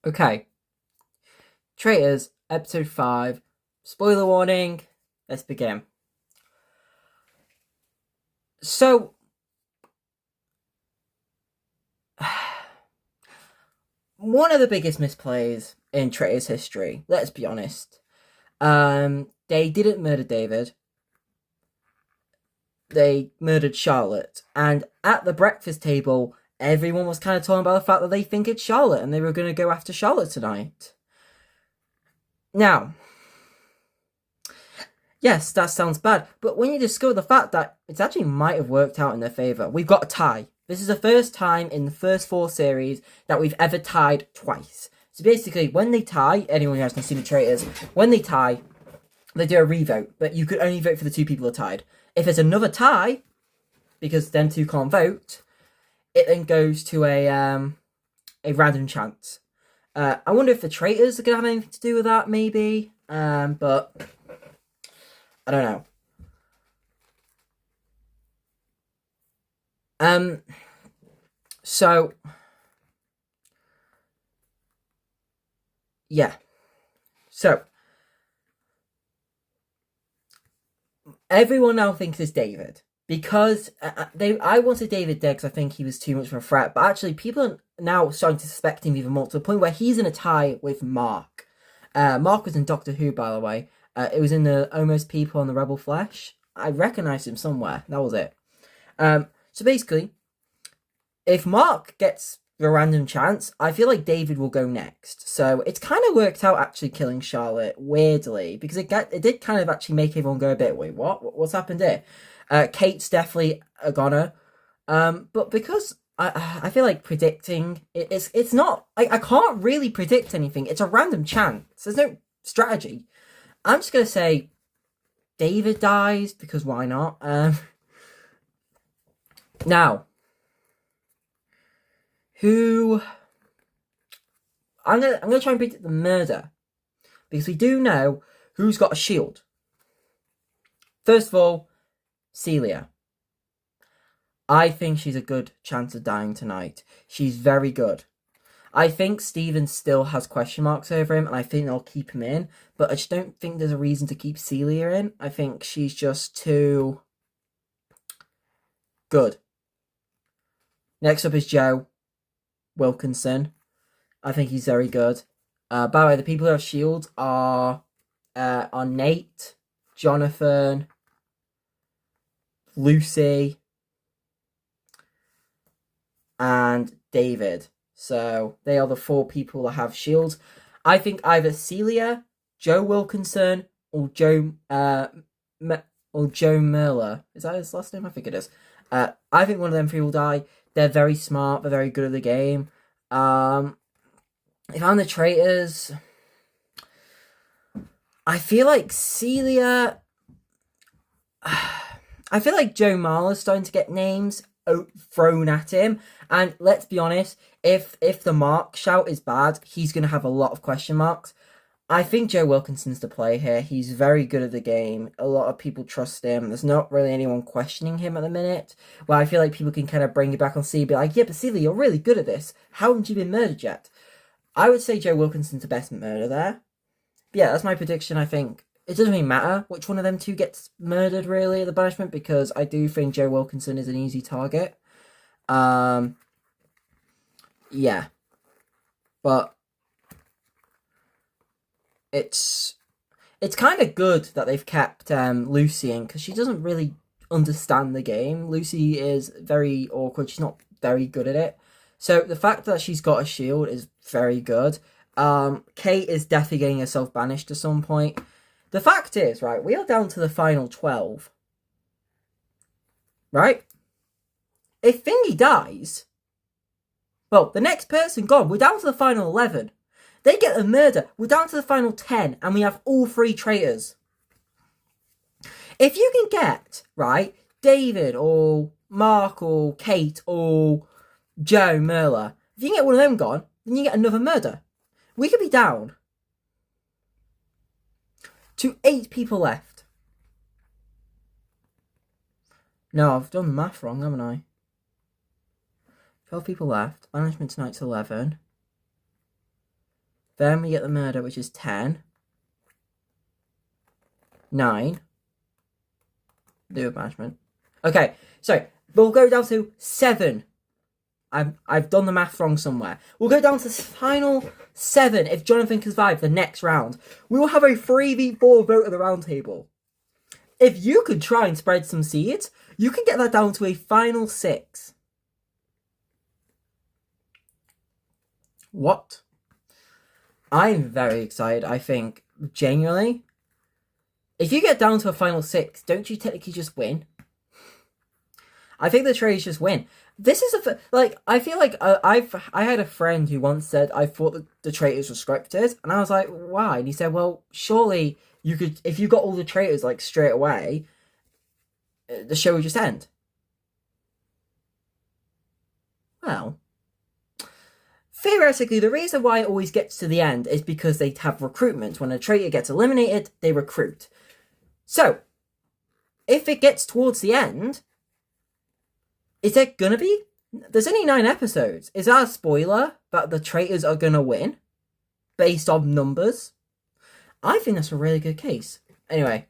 Okay, Traitors, episode 5. Spoiler warning, let's begin. So, one of the biggest misplays in Traitors history, let's be honest. They didn't murder David, they murdered Charlotte, and at the breakfast table, everyone was kind of talking about the fact that they think it's Charlotte and they were going to go after Charlotte tonight. Now, yes, that sounds bad, but when you discover the fact that it actually might have worked out in their favour, we've got a tie. This is the first time in the first 4 series that we've ever tied twice. So basically, when they tie, anyone who hasn't seen the Traitors, when they tie, they do a revote, but you could only vote for the 2 people who are tied. If there's another tie, because them 2 can't vote, it then goes to a random chance. I wonder if the Traitors are going to have anything to do with that, maybe, but I don't know. So yeah. So everyone now thinks it's David because I wanted David dead because I think he was too much of a threat. But actually, people are now starting to suspect him even more to the point where he's in a tie with Mark. Mark was in Doctor Who, by the way. It was in the Almost People on the Rebel Flesh. I recognised him somewhere. That was it. So basically, if Mark gets a random chance, I feel like David will go next. So it's kind of worked out actually killing Charlotte weirdly because it did kind of actually make everyone go a bit, wait, what's happened here? Kate's definitely a goner, but because I feel like predicting it's not I can't really predict anything. It's a random chance. There's no strategy. I'm just gonna say David dies because why not? Now who I'm gonna try and predict the murder because we do know who's got a shield. First of all, Celia. I think she's a good chance of dying tonight. She's very good. I think Steven still has question marks over him, and I think they'll keep him in. But I just don't think there's a reason to keep Celia in. I think she's just too good. Next up is Joe Wilkinson. I think he's very good. By the way, the people who have shields are Nate, Jonathan, Lucy, and David. So they are the 4 people that have shields. I think either Celia, Joe Wilkinson, or Joe Merler. Is that his last name? I think it is. I think one of them 3 will die. They're very smart. They're very good at the game. If I'm the Traitors, I feel like Celia. I feel like Joe Marler's starting to get names thrown at him, and let's be honest, if the Mark shout is bad, he's going to have a lot of question marks. I think Joe Wilkinson's the play here. He's very good at the game. A lot of people trust him. There's not really anyone questioning him at the minute. Well, I feel like people can kind of bring it back on Celia, be like, yeah, but Celia, you're really good at this. How haven't you been murdered yet? I would say Joe Wilkinson's the best murder there. But yeah, that's my prediction, I think. It doesn't really matter which one of them 2 gets murdered, really, at the banishment, because I do think Joe Wilkinson is an easy target. Yeah. But it's kind of good that they've kept Lucy in, because she doesn't really understand the game. Lucy is very awkward. She's not very good at it. So the fact that she's got a shield is very good. Kate is definitely getting herself banished at some point. The fact is, right, we are down to the final 12. Right? If Thingy dies, well, the next person gone, we're down to the final 11. They get a murder, we're down to the final 10, and we have all 3 traitors. If you can get, right, David or Mark or Kate or Joe Merler, if you can get one of them gone, then you get another murder. We could be down to 8 people left. No, I've done the math wrong, haven't I? 12 people left. Banishment tonight's 11. Then we get the murder, which is 10. 9. Do a banishment. Okay, so we'll go down to 7. I've done the math wrong somewhere. We'll go down to the final 7 if Jonathan can survive the next round. We will have a 3v4 vote at the round table. If you could try and spread some seeds, you can get that down to a final 6. What? I'm very excited. I think, genuinely, if you get down to a final 6, don't you technically just win? I think the traitors just win. This is I feel like I had a friend who once said I thought that the traitors were scripted, and I was like, why? And he said, well, surely you could, if you got all the traitors like straight away, the show would just end. Well, theoretically, the reason why it always gets to the end is because they have recruitment. When a traitor gets eliminated, they recruit. So, if it gets towards the end, is there gonna be? There's only 9 episodes. Is that a spoiler that the traitors are gonna win? Based on numbers? I think that's a really good case. Anyway,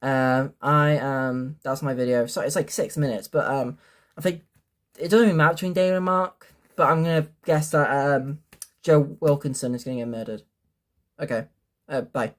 that's my video. Sorry, it's like 6 minutes, but I think it doesn't even matter between David and Mark, but I'm gonna guess that Joe Wilkinson is gonna get murdered. Okay. Bye.